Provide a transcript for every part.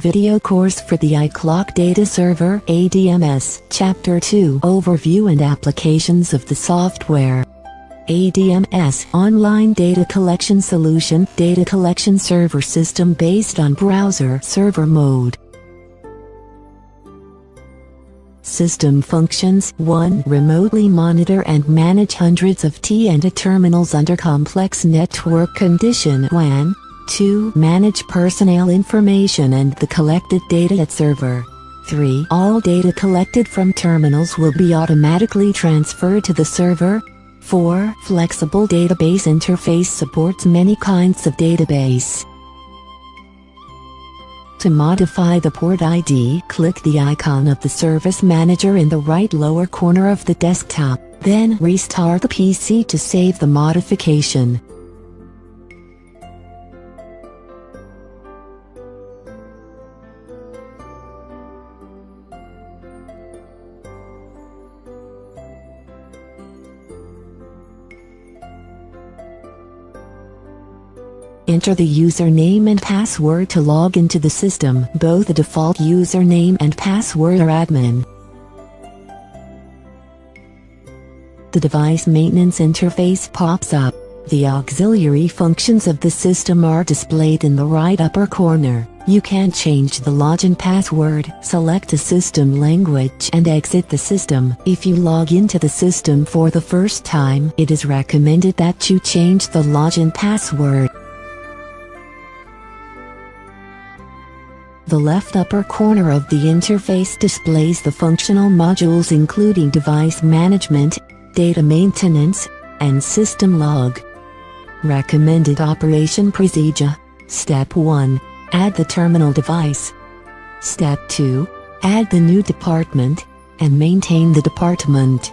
Video course for the iClock Data Server (ADMS). Chapter 2: Overview and Applications of the Software. ADMS Online Data Collection Solution, Data Collection Server System based on Browser Server Mode. System functions. 1. Remotely monitor and manage hundreds of TNT terminals under complex network condition WAN. 2. Manage personnel information and the collected data at server. 3. All data collected from terminals will be automatically transferred to the server. 4. Flexible database interface supports many kinds of database. To modify the port ID, click the icon of the Service Manager in the right lower corner of the desktop, then restart the PC to save the modification. Enter the username and password to log into the system. Both the default username and password are admin. The device maintenance interface pops up. The auxiliary functions of the system are displayed in the right upper corner. You can change the login password, select a system language and exit the system. If you log into the system for the first time, it is recommended that you change the login password. The left upper corner of the interface displays the functional modules including device management, data maintenance, and system log. Recommended operation procedure. Step 1. Add the terminal device. Step 2. Add the new department, and maintain the department.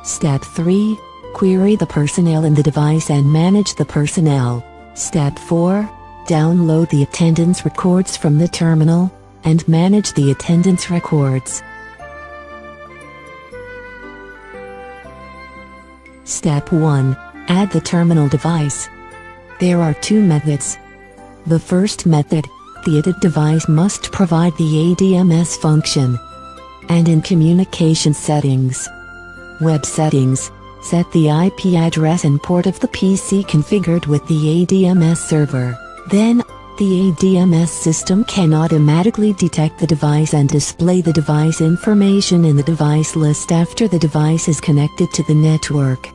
Step 3. Query the personnel in the device and manage the personnel. Step 4. Download the attendance records from the terminal, and manage the attendance records. Step 1. Add the terminal device. There are two methods. The first method, the added device must provide the ADMS function. And in Communication Settings, Web Settings, set the IP address and port of the PC configured with the ADMS server. Then, the ADMS system can automatically detect the device and display the device information in the device list after the device is connected to the network.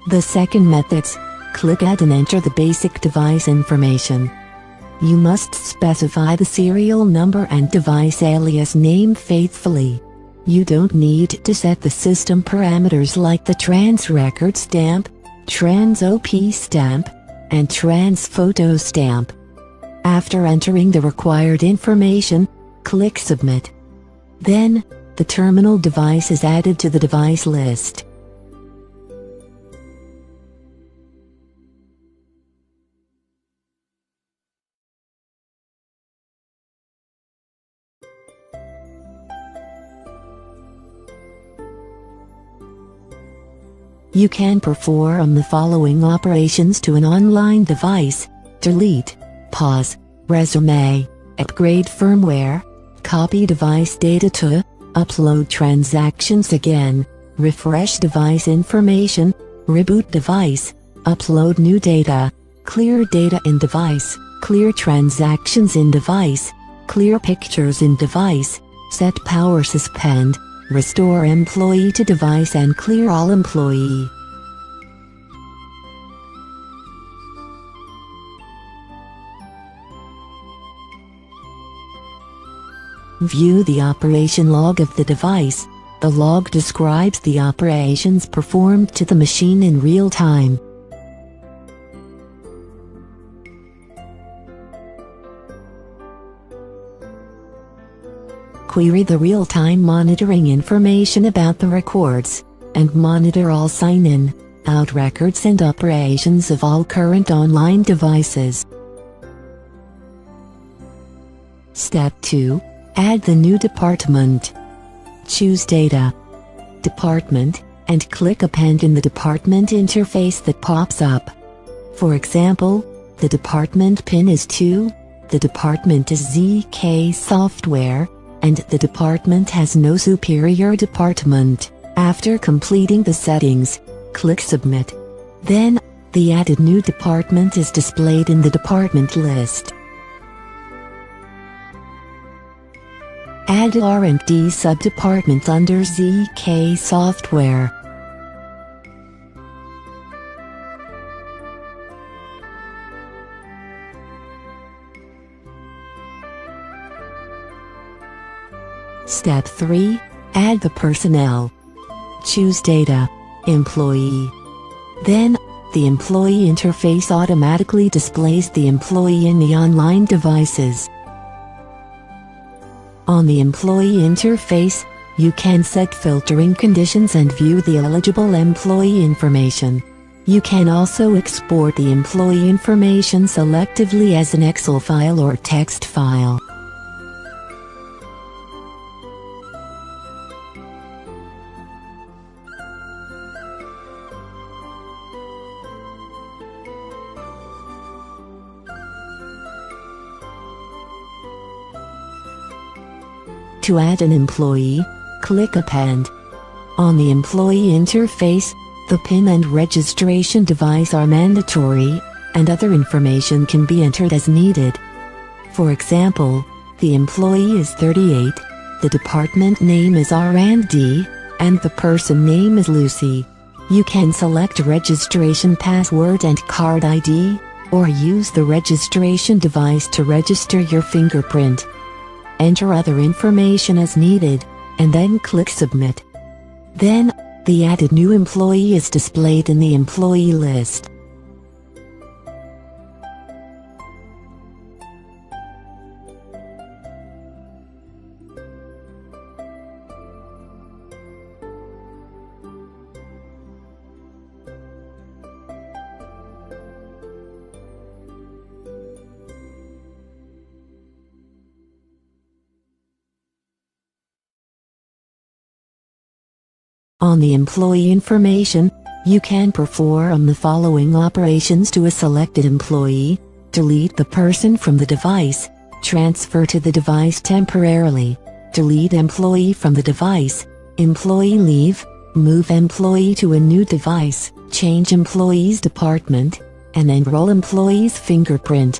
The second methods, click Add and enter the basic device information. You must specify the serial number and device alias name faithfully. You don't need to set the system parameters like the trans record stamp, trans OP stamp, and trans photo stamp. After entering the required information, click Submit. Then, the terminal device is added to the device list. You can perform the following operations to an online device: delete, pause, resume, upgrade firmware, copy device data to, upload transactions again, refresh device information, reboot device, upload new data, clear data in device, clear transactions in device, clear pictures in device, set power suspend, restore employee to device and clear all employee. View the operation log of the device. The log describes the operations performed to the machine in real time. Query the real-time monitoring information about the records, and monitor all sign-in, out records and operations of all current online devices. Step 2. Add the new department. Choose Data, Department, and click Append in the department interface that pops up. For example, the department PIN is 2, the department is ZK Software, and the department has no superior department. After completing the settings, click Submit. Then, the added new department is displayed in the department list. Add R&D subdepartment under ZK Software. Step 3. Add the personnel. Choose Data, Employee. Then, the employee interface automatically displays the employee in the online devices. On the employee interface, you can set filtering conditions and view the eligible employee information. You can also export the employee information selectively as an Excel file or text file. To add an employee, click Append. On the employee interface, the PIN and registration device are mandatory, and other information can be entered as needed. For example, the employee is 38, the department name is R&D, and the person name is Lucy. You can select registration password and card ID, or use the registration device to register your fingerprint. Enter other information as needed, and then click Submit. Then, the added new employee is displayed in the employee list. On the employee information, you can perform the following operations to a selected employee: delete the person from the device, transfer to the device temporarily, delete employee from the device, employee leave, move employee to a new device, change employee's department, and enroll employee's fingerprint.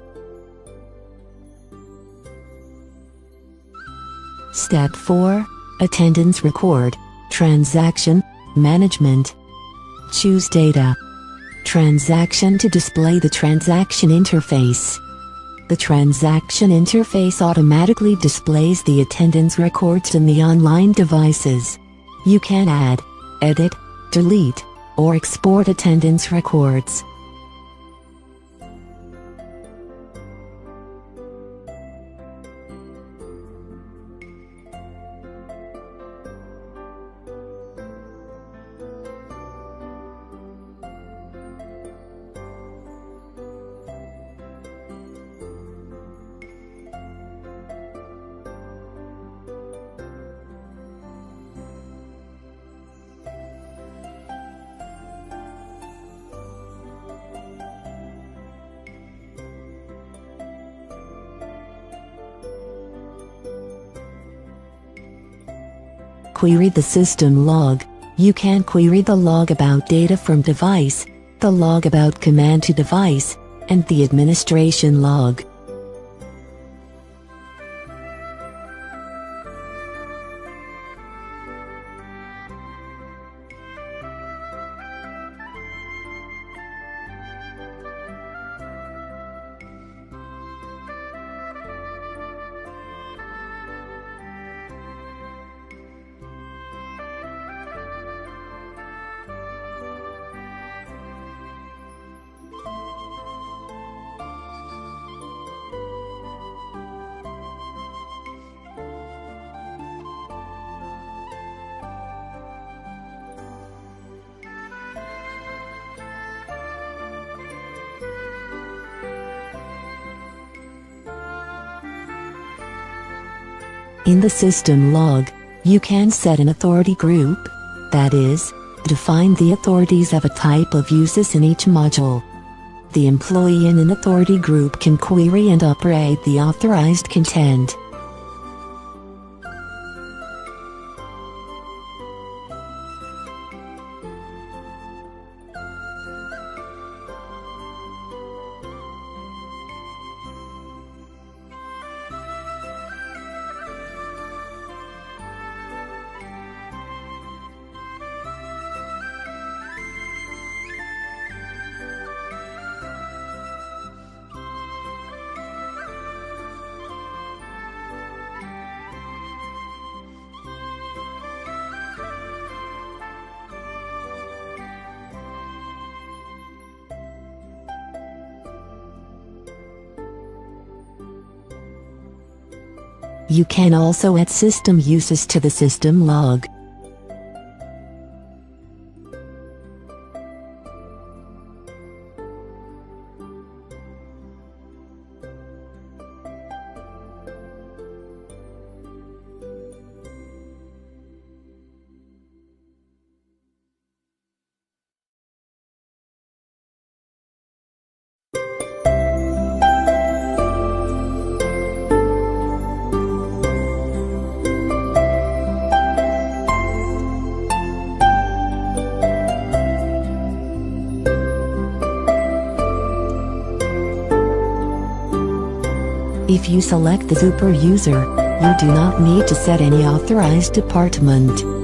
Step 4. Attendance Record. Transaction Management. Choose Data, Transaction to display the transaction interface. The transaction interface automatically displays the attendance records in the online devices. You can add, edit, delete, or export attendance records. Query the system log. You can query the log about data from device, the log about command to device, and the administration log. In the system log, you can set an authority group, that is, define the authorities of a type of uses in each module. The employee in an authority group can query and operate the authorized content. You can also add system uses to the system log. If you select the super user, you do not need to set any authorized department.